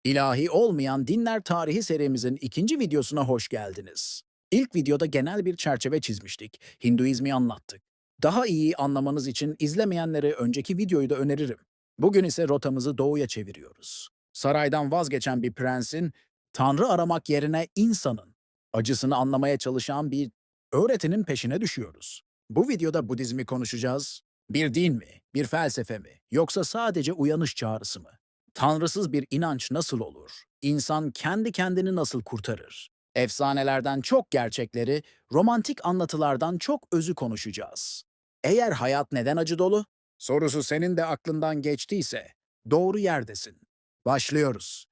İlahi olmayan dinler tarihi serimizin ikinci videosuna hoş geldiniz. İlk videoda genel bir çerçeve çizmiştik. Hinduizmi anlattık. Daha iyi anlamanız için izlemeyenlere önceki videoyu da öneririm. Bugün ise rotamızı doğuya çeviriyoruz. Saraydan vazgeçen bir prensin, tanrı aramak yerine insanın acısını anlamaya çalışan bir öğretinin peşine düşüyoruz. Bu videoda Budizmi konuşacağız. Bir din mi, bir felsefe mi, yoksa sadece uyanış çağrısı mı? Tanrısız bir inanç nasıl olur? İnsan kendi kendini nasıl kurtarır? Efsanelerden çok gerçekleri, romantik anlatılardan çok özü konuşacağız. Eğer hayat neden acı dolu? Sorusu senin de aklından geçtiyse doğru yerdesin. Başlıyoruz.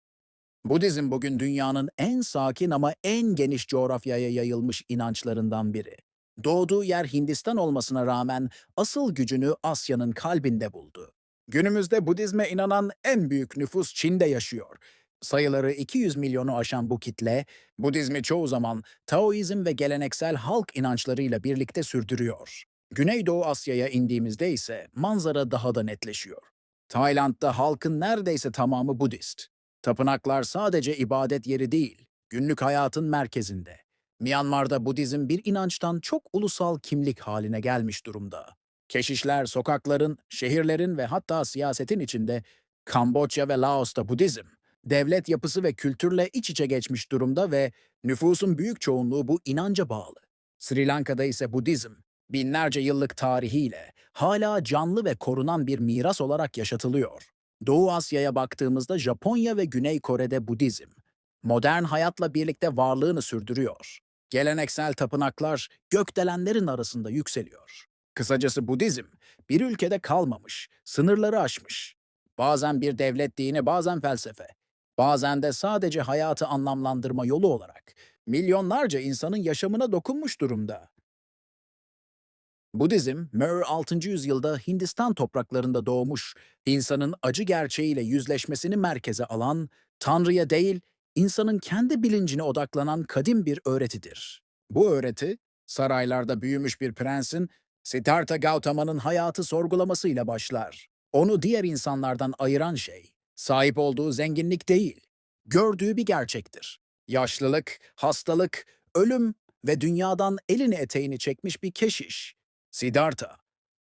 Budizm bugün dünyanın en sakin ama en geniş coğrafyaya yayılmış inançlarından biri. Doğduğu yer Hindistan olmasına rağmen asıl gücünü Asya'nın kalbinde buldu. Günümüzde Budizme inanan en büyük nüfus Çin'de yaşıyor. Sayıları 200 milyonu aşan bu kitle, Budizmi çoğu zaman Taoizm ve geleneksel halk inançlarıyla birlikte sürdürüyor. Güneydoğu Asya'ya indiğimizde ise manzara daha da netleşiyor. Tayland'da halkın neredeyse tamamı Budist. Tapınaklar sadece ibadet yeri değil, günlük hayatın merkezinde. Myanmar'da Budizm bir inançtan çok ulusal kimlik haline gelmiş durumda. Keşişler sokakların, şehirlerin ve hatta siyasetin içinde. Kamboçya ve Laos'ta Budizm, devlet yapısı ve kültürle iç içe geçmiş durumda ve nüfusun büyük çoğunluğu bu inanca bağlı. Sri Lanka'da ise Budizm, binlerce yıllık tarihiyle hala canlı ve korunan bir miras olarak yaşatılıyor. Doğu Asya'ya baktığımızda Japonya ve Güney Kore'de Budizm, modern hayatla birlikte varlığını sürdürüyor. Geleneksel tapınaklar gökdelenlerin arasında yükseliyor. Kısacası Budizm, bir ülkede kalmamış, sınırları aşmış. Bazen bir devlet dini, bazen felsefe. Bazen de sadece hayatı anlamlandırma yolu olarak milyonlarca insanın yaşamına dokunmuş durumda. Budizm, Mer 6. yüzyılda Hindistan topraklarında doğmuş, insanın acı gerçeğiyle yüzleşmesini merkeze alan, Tanrı'ya değil, insanın kendi bilincine odaklanan kadim bir öğretidir. Bu öğreti, saraylarda büyümüş bir prensin, Siddhartha Gautama'nın hayatı sorgulamasıyla başlar. Onu diğer insanlardan ayıran şey, sahip olduğu zenginlik değil, gördüğü bir gerçektir. Yaşlılık, hastalık, ölüm ve dünyadan elini eteğini çekmiş bir keşiş. Siddhartha,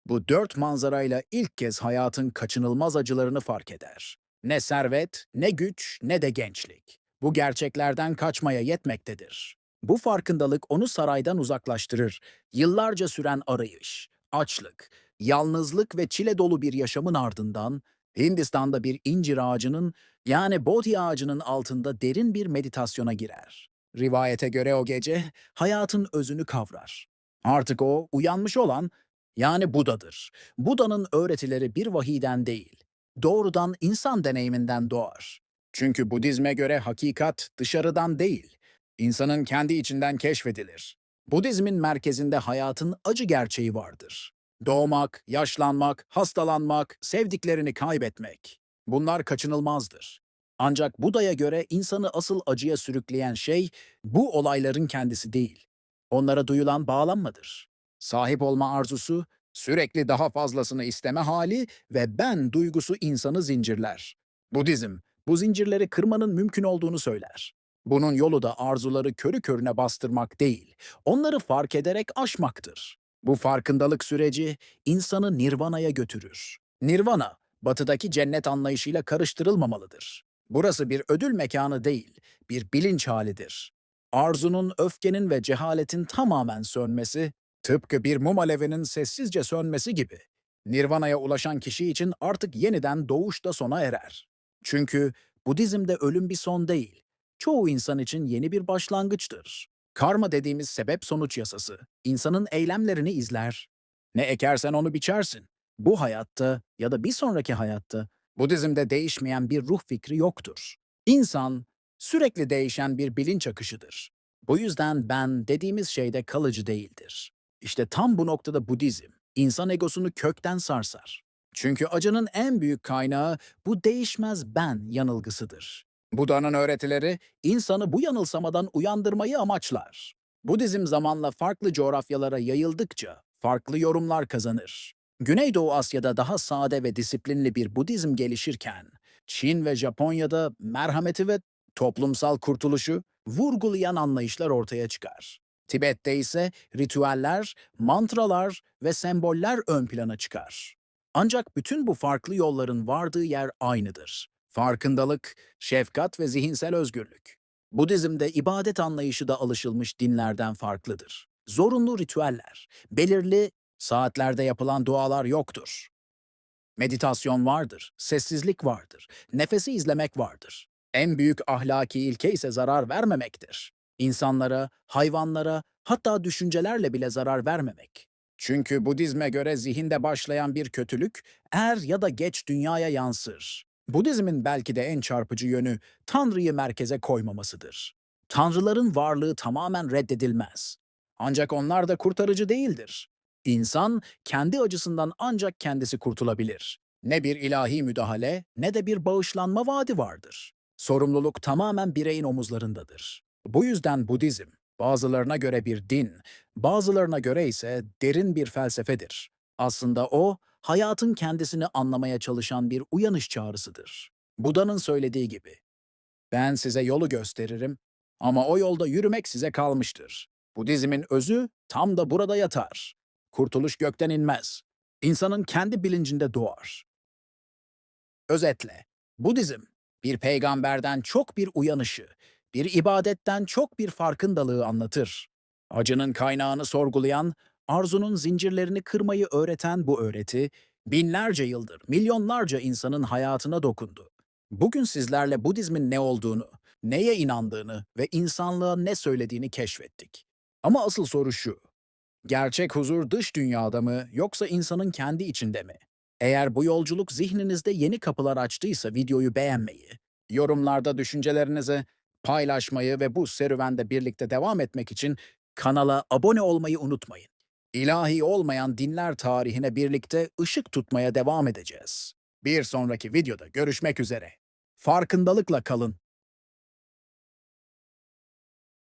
bu dört manzarayla ilk kez hayatın kaçınılmaz acılarını fark eder. Ne servet, ne güç, ne de gençlik. Bu gerçeklerden kaçmaya yetmektedir. Bu farkındalık onu saraydan uzaklaştırır. Yıllarca süren arayış, açlık, yalnızlık ve çile dolu bir yaşamın ardından Hindistan'da bir incir ağacının yani Bodhi ağacının altında derin bir meditasyona girer. Rivayete göre o gece hayatın özünü kavrar. Artık o, uyanmış olan, yani Buda'dır. Buda'nın öğretileri bir vahiyden değil, doğrudan insan deneyiminden doğar. Çünkü Budizme göre hakikat dışarıdan değil, insanın kendi içinden keşfedilir. Budizmin merkezinde hayatın acı gerçeği vardır. Doğmak, yaşlanmak, hastalanmak, sevdiklerini kaybetmek. Bunlar kaçınılmazdır. Ancak Buda'ya göre insanı asıl acıya sürükleyen şey bu olayların kendisi değil, onlara duyulan bağlanmadır. Sahip olma arzusu, sürekli daha fazlasını isteme hali ve ben duygusu insanı zincirler. Budizm, bu zincirleri kırmanın mümkün olduğunu söyler. Bunun yolu da arzuları körü körüne bastırmak değil, onları fark ederek aşmaktır. Bu farkındalık süreci insanı nirvana'ya götürür. Nirvana, batıdaki cennet anlayışıyla karıştırılmamalıdır. Burası bir ödül mekanı değil, bir bilinç halidir. Arzunun, öfkenin ve cehaletin tamamen sönmesi, tıpkı bir mum alevinin sessizce sönmesi gibi, Nirvana'ya ulaşan kişi için artık yeniden doğuş da sona erer. Çünkü Budizm'de ölüm bir son değil, çoğu insan için yeni bir başlangıçtır. Karma dediğimiz sebep-sonuç yasası, insanın eylemlerini izler. Ne ekersen onu biçersin. Bu hayatta ya da bir sonraki hayatta Budizm'de değişmeyen bir ruh fikri yoktur. İnsan, sürekli değişen bir bilinç akışıdır. Bu yüzden ben dediğimiz şey de kalıcı değildir. İşte tam bu noktada Budizm, insan egosunu kökten sarsar. Çünkü acının en büyük kaynağı bu değişmez ben yanılgısıdır. Buda'nın öğretileri insanı bu yanılsamadan uyandırmayı amaçlar. Budizm zamanla farklı coğrafyalara yayıldıkça farklı yorumlar kazanır. Güneydoğu Asya'da daha sade ve disiplinli bir Budizm gelişirken, Çin ve Japonya'da merhameti ve toplumsal kurtuluşu vurgulayan anlayışlar ortaya çıkar. Tibet'te ise ritüeller, mantralar ve semboller ön plana çıkar. Ancak bütün bu farklı yolların vardığı yer aynıdır. Farkındalık, şefkat ve zihinsel özgürlük. Budizm'de ibadet anlayışı da alışılmış dinlerden farklıdır. Zorunlu ritüeller, belirli saatlerde yapılan dualar yoktur. Meditasyon vardır, sessizlik vardır, nefesi izlemek vardır. En büyük ahlaki ilke ise zarar vermemektir. İnsanlara, hayvanlara, hatta düşüncelerle bile zarar vermemek. Çünkü Budizme göre zihinde başlayan bir kötülük er ya da geç dünyaya yansır. Budizmin belki de en çarpıcı yönü Tanrı'yı merkeze koymamasıdır. Tanrıların varlığı tamamen reddedilmez. Ancak onlar da kurtarıcı değildir. İnsan kendi acısından ancak kendisi kurtulabilir. Ne bir ilahi müdahale ne de bir bağışlanma vaadi vardır. Sorumluluk tamamen bireyin omuzlarındadır. Bu yüzden Budizm, bazılarına göre bir din, bazılarına göre ise derin bir felsefedir. Aslında o, hayatın kendisini anlamaya çalışan bir uyanış çağrısıdır. Buda'nın söylediği gibi, ben size yolu gösteririm ama o yolda yürümek size kalmıştır. Budizmin özü tam da burada yatar. Kurtuluş gökten inmez. İnsanın kendi bilincinde doğar. Özetle, Budizm, bir peygamberden çok bir uyanışı, bir ibadetten çok bir farkındalığı anlatır. Acının kaynağını sorgulayan, arzunun zincirlerini kırmayı öğreten bu öğreti, binlerce yıldır milyonlarca insanın hayatına dokundu. Bugün sizlerle Budizmin ne olduğunu, neye inandığını ve insanlığa ne söylediğini keşfettik. Ama asıl soru şu: gerçek huzur dış dünyada mı yoksa insanın kendi içinde mi? Eğer bu yolculuk zihninizde yeni kapılar açtıysa videoyu beğenmeyi, yorumlarda düşüncelerinizi paylaşmayı ve bu serüvende birlikte devam etmek için kanala abone olmayı unutmayın. İlahi olmayan dinler tarihine birlikte ışık tutmaya devam edeceğiz. Bir sonraki videoda görüşmek üzere. Farkındalıkla kalın.